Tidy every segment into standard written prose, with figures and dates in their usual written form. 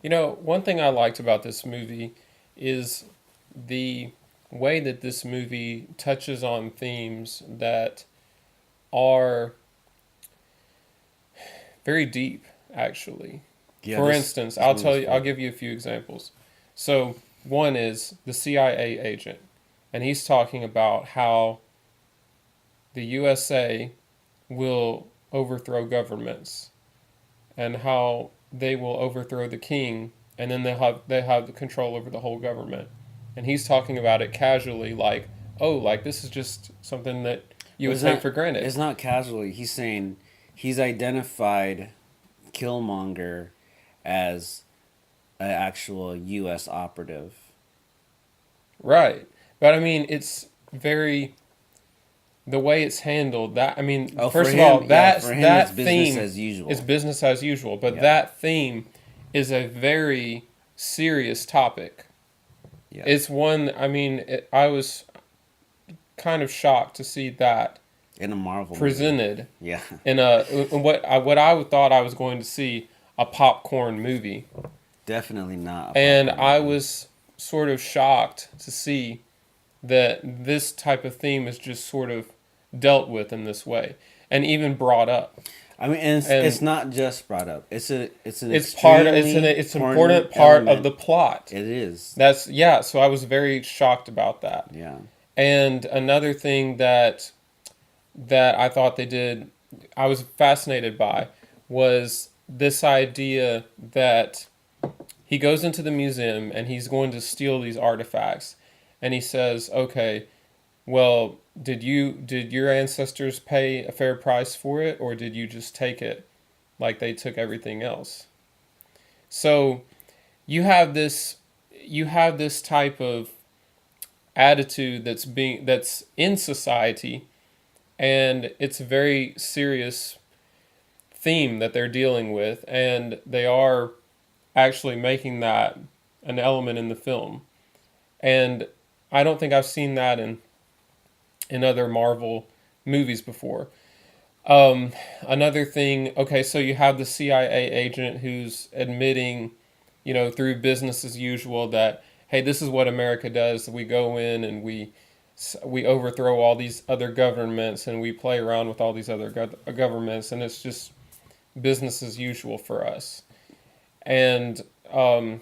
One thing I liked about this movie is the way that this movie touches on themes that are very deep, actually. Yeah, For this instance, this movie's I'll full. give you a few examples. So, one is the CIA agent, and he's talking about how the USA will overthrow governments and how they will overthrow the king, and then they have the control over the whole government. And he's talking about it casually, like, oh, like this is just something that you But would take for granted. it's not casually. He's saying he's identified Killmonger as an actual U.S. operative. Right. But I mean, it's very the way it's handled. That I mean, Oh, for first of all, him, yeah, that's for him it's that business theme as is usual. business as usual, but Yeah, that theme is a very serious topic. yeah. It's one. I mean, I was kind of shocked to see that In a Marvel movie. presented Yeah, in what I thought I was going to see a popcorn movie, definitely not a and popcorn I movie. was sort of shocked to see that this type of theme is just sort of dealt with in this way and even brought up. I mean, and it's And not just brought up. It's an it's extremely it's an important important part of element. the plot. It is. That's yeah. So I was very shocked about that. Yeah. And another thing that I thought they did, I was fascinated by, was this idea that he goes into the museum and he's going to steal these artifacts, and he says, "Okay, well, did your ancestors pay a fair price for it, or did you just take it like they took everything else?" So you have this type of attitude that's in society, and it's a very serious theme that they're dealing with, and they are actually making that an element in the film. And I don't think I've seen that in other Marvel movies before. Another thing, okay, so you have the CIA agent who's admitting, through business as usual, that hey, this is what America does. We go in and we overthrow all these other governments and we play around with all these other governments, and it's just business as usual for us. And um,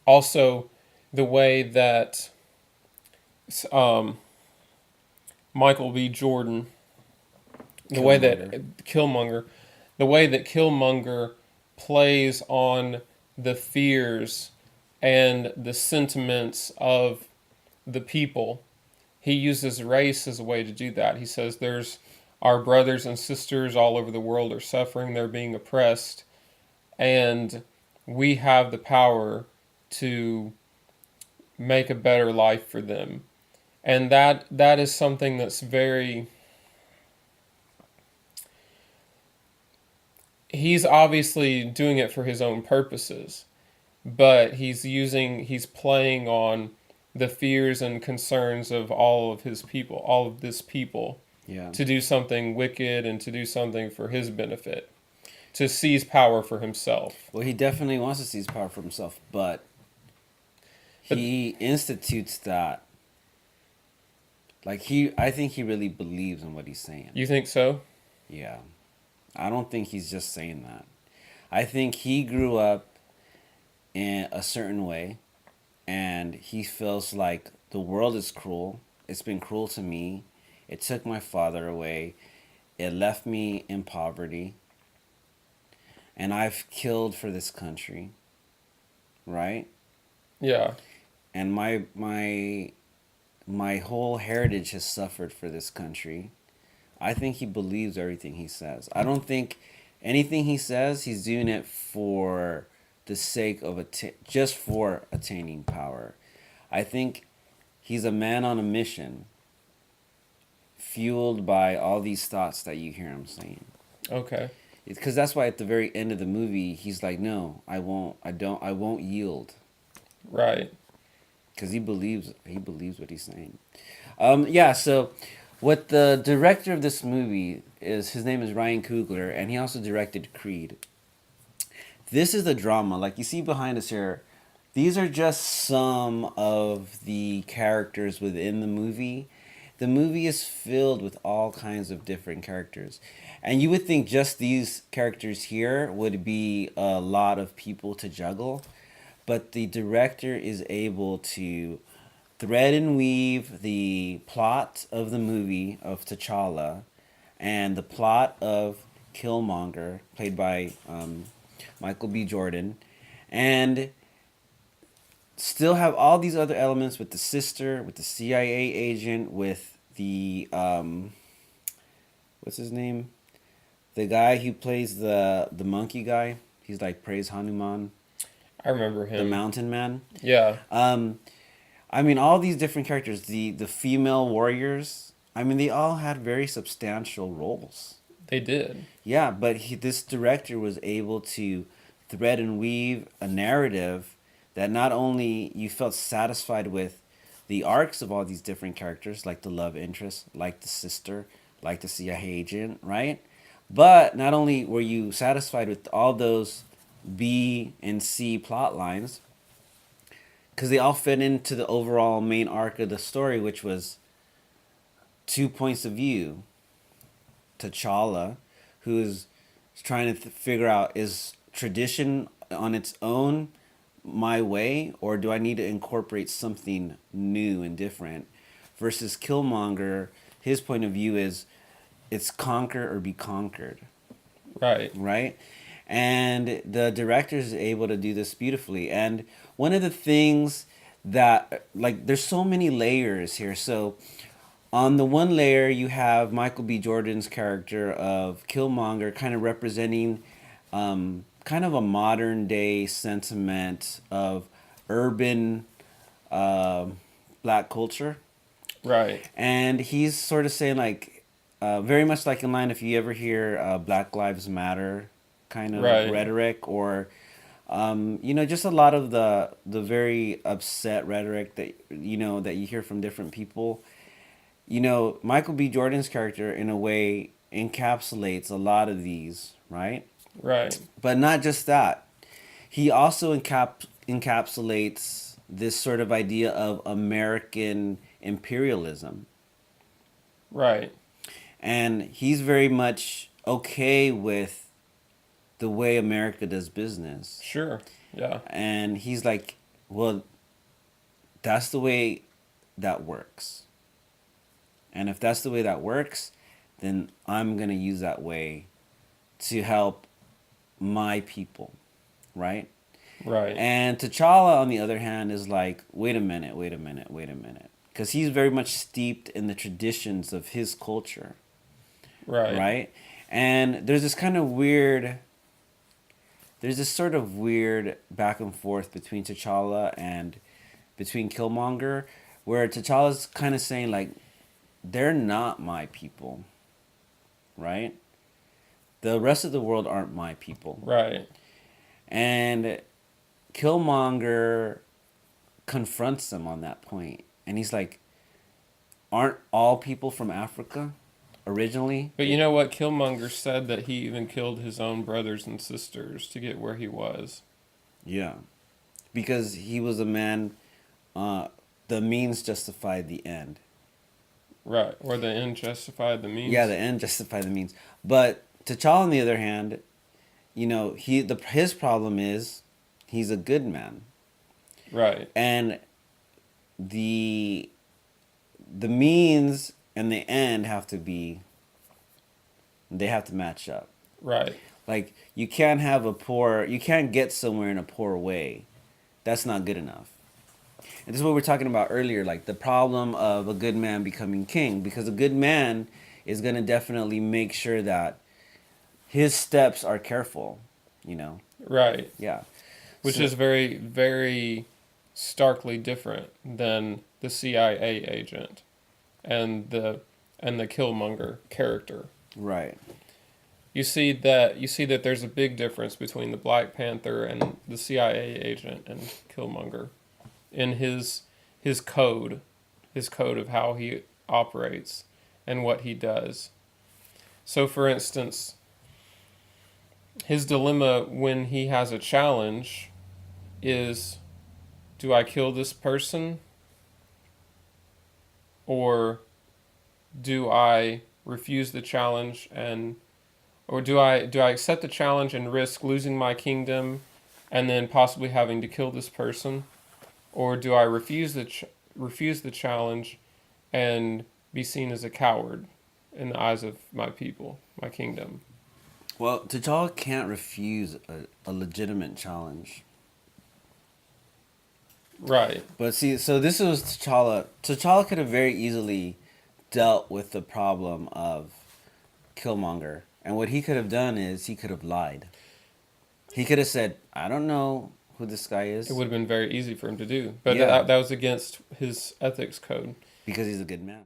also the way that um, Michael B. Jordan, the way Killmonger. that Killmonger, the way that Killmonger plays on the fears and the sentiments of the people. He uses race as a way to do that. He says there's our brothers and sisters all over the world are suffering, they're being oppressed, and we have the power to make a better life for them. And that is something that's very he's obviously doing it for his own purposes, but he's playing on the fears and concerns of all of his people, all of this people, Yeah. to do something wicked and to do something for his benefit, to seize power for himself. Well, he definitely wants to seize power for himself, but But he institutes that. Like I think he really believes in what he's saying. you think so? Yeah. I don't think he's just saying that. I think he grew up in a certain way and he feels like the world is cruel. It's been cruel to me. It took my father away. It left me in poverty. And I've killed for this country, right? Yeah. And my whole heritage has suffered for this country. I think he believes everything he says. I don't think anything he says he's doing it for the sake of just for attaining power. I think he's a man on a mission, fueled by all these thoughts that you hear him saying. Okay. Because that's why at the very end of the movie he's like, "No, I won't. I won't yield." Right. Because he believes what he's saying. Yeah. So, what the director of this movie is, his name is Ryan Coogler, and he also directed Creed. this is the drama. Like you see behind us here, these are just some of the characters within the movie. The movie is filled with all kinds of different characters. And you would think just these characters here would be a lot of people to juggle, but the director is able to thread and weave the plot of the movie of T'Challa and the plot of Killmonger, played by Michael B. Jordan, and still have all these other elements with the sister, with the CIA agent, with the what's his name? The guy who plays the monkey guy. He's like praise Hanuman, I remember the him. mountain man. Yeah, I mean, all these different characters, the female warriors. I mean, they all had very substantial roles. they did. Yeah, but this director was able to thread and weave a narrative that not only you felt satisfied with the arcs of all these different characters, like the love interest, like the sister, like the CIA agent, right? But not only were you satisfied with all those B and C plot lines, because they all fit into the overall main arc of the story, which was two points of view. T'Challa, who is trying to figure out, is tradition on its own my way, or do I need to incorporate something new and different? Versus Killmonger, his point of view is it's conquer or be conquered, Right. right? And the director is able to do this beautifully. And one of the things that, like, there's so many layers here. So on the one layer, you have Michael B. Jordan's character of Killmonger kind of representing kind of a modern day sentiment of urban black culture. Right. And he's sort of saying, like, very much like in line if you ever hear Black Lives Matter kind of Right. rhetoric, or just a lot of the very upset rhetoric that that you hear from different people. Michael B. Jordan's character, in a way, encapsulates a lot of these, right? Right. But not just that. He also encapsulates this sort of idea of American imperialism. Right. And he's very much okay with the way America does business. Sure. Yeah. And he's like, well, that's the way that works. And if that's the way that works, then I'm going to use that way to help my people, right? Right. And T'Challa, on the other hand, is like, wait a minute, wait a minute, wait a minute. Because he's very much steeped in the traditions of his culture, Right. right? And there's this sort of weird back and forth between T'Challa and between Killmonger, where T'Challa's kind of saying, like, they're not my people, right? The rest of the world aren't my people. Right. And Killmonger confronts him on that point. And he's like, aren't all people from Africa originally? But you know what? Killmonger said that he even killed his own brothers and sisters to get where he was. Yeah. Because he was a man, the means justified the end. Right. Or the end justified the means. Yeah, the end justified the means. But T'Challa, on the other hand, his problem is he's a good man. Right. And the means and the end they have to match up. Right. Like, you can't get somewhere in a poor way. That's not good enough. And this is what we were talking about earlier, like the problem of a good man becoming king, because a good man is going to definitely make sure that his steps are careful, Right. Yeah. Which So- is very, very starkly different than the CIA agent and the Killmonger character. Right. You see that there's a big difference between the Black Panther and the CIA agent and Killmonger in his code of how he operates and what he does. So for instance, his dilemma when he has a challenge is, do I kill this person, or do I refuse the challenge, and or do I accept the challenge and risk losing my kingdom and then possibly having to kill this person, or do I refuse the challenge and be seen as a coward in the eyes of my people, my kingdom? Well, T'Challa can't refuse a legitimate challenge. Right. But see, so this was T'Challa. T'Challa could have very easily dealt with the problem of Killmonger. And what he could have done is he could have lied. He could have said, I don't know who this guy It is. would have been very easy for him to do, but Yeah, that was against his ethics code. because he's a good man.